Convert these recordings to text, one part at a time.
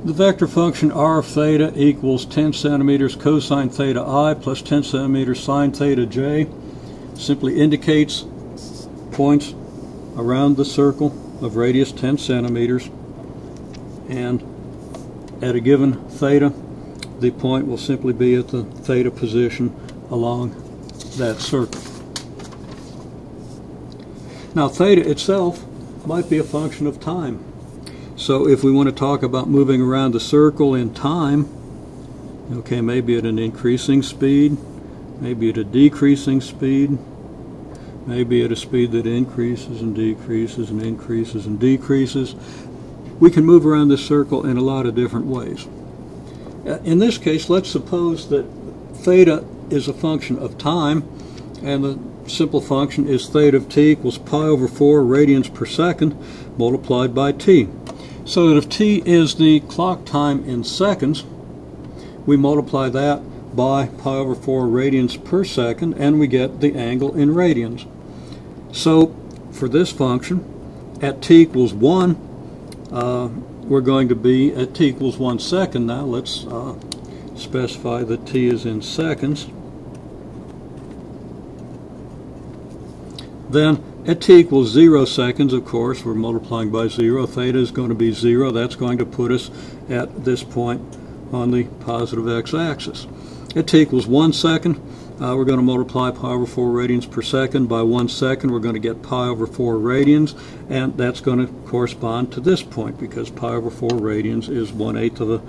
The vector function r of theta equals 10 centimeters cosine theta I plus 10 centimeters sine theta j simply indicates points around the circle of radius 10 centimeters, and at a given theta the point will simply be at the theta position along that circle. Now theta itself might be a function of time. So if we want to talk about moving around the circle in time, okay, maybe at an increasing speed, maybe at a decreasing speed, maybe at a speed that increases and decreases and increases and decreases, we can move around this circle in a lot of different ways. In this case, let's suppose that theta is a function of time, and the simple function is theta of t equals pi over 4 radians per second multiplied by t. So that if t is the clock time in seconds, we multiply that by pi over 4 radians per second, and we get the angle in radians. So for this function, at t equals 1, we're going to be at t equals 1 second. Now let's specify that t is in seconds. Then at t equals 0 seconds, of course, we're multiplying by 0. Theta is going to be 0. That's going to put us at this point on the positive x-axis. At t equals 1 second, we're going to multiply pi over 4 radians per second by 1 second. We're going to get pi over 4 radians, and that's going to correspond to this point because pi over 4 radians is 1/8 of a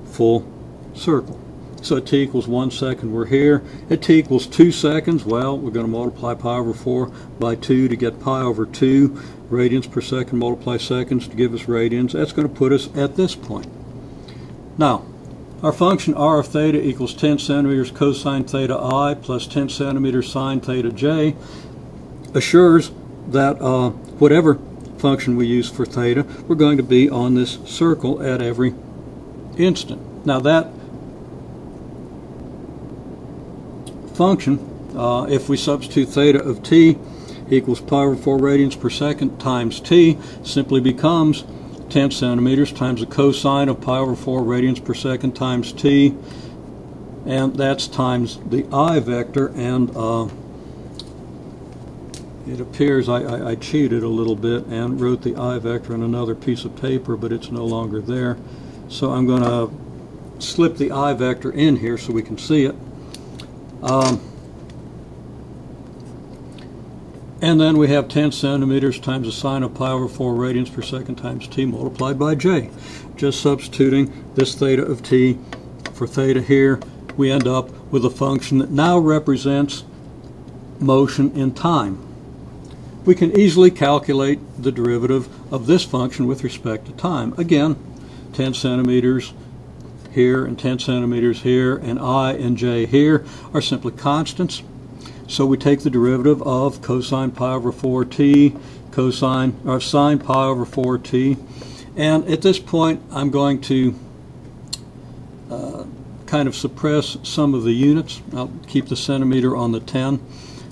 full circle. So at t equals 1 second, we're here. At t equals 2 seconds, well, we're going to multiply pi over 4 by 2 to get pi over 2 radians per second, multiply seconds to give us radians. That's going to put us at this point. Now, our function r of theta equals 10 centimeters cosine theta I plus 10 centimeters sine theta j assures that whatever function we use for theta, we're going to be on this circle at every instant. Now that function, if we substitute theta of t equals pi over 4 radians per second times t, simply becomes 10 centimeters times the cosine of pi over 4 radians per second times t, and that's times the I vector, and it appears I cheated a little bit and wrote the I vector on another piece of paper, but it's no longer there. So I'm going to slip the I vector in here so we can see it. And then we have 10 centimeters times the sine of pi over 4 radians per second times t multiplied by j. Just substituting this theta of t for theta here, we end up with a function that now represents motion in time. We can easily calculate the derivative of this function with respect to time. Again, 10 centimeters here and 10 centimeters here, and I and j here are simply constants. So we take the derivative of cosine pi over 4t, sine pi over 4t, and at this point I'm going to kind of suppress some of the units. I'll keep the centimeter on the 10.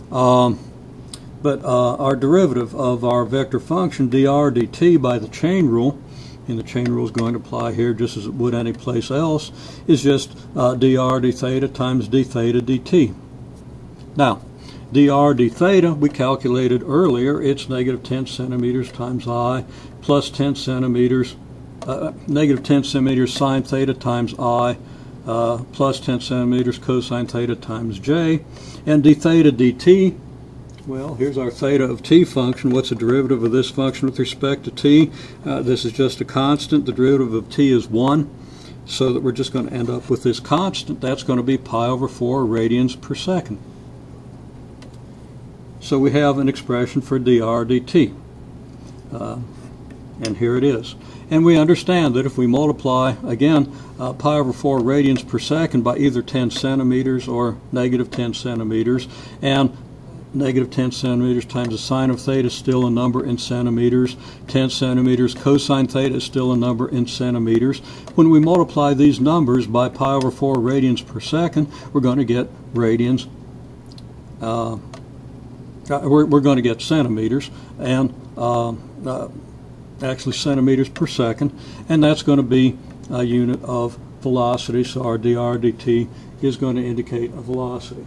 But our derivative of our vector function dr dt by the chain rule, and the chain rule is going to apply here just as it would any place else, is just dr d theta times d theta dt. Now, dr d theta we calculated earlier. It's negative 10 centimeters times I plus 10 centimeters, negative 10 centimeters sine theta times I plus 10 centimeters cosine theta times j. And d theta dt, well, here's our theta of t function. What's the derivative of this function with respect to t? This is just a constant. The derivative of t is 1, so that we're just going to end up with this constant. That's going to be pi over 4 radians per second. So we have an expression for dr dt, and here it is. And we understand that if we multiply, again, pi over 4 radians per second by either 10 centimeters or negative 10 centimeters, and negative 10 centimeters times the sine of theta is still a number in centimeters, 10 centimeters cosine theta is still a number in centimeters. When we multiply these numbers by pi over 4 radians per second, we're going to get radians. We're going to get centimeters, and actually centimeters per second, and that's going to be unit of velocity, so our dr dt is going to indicate a velocity.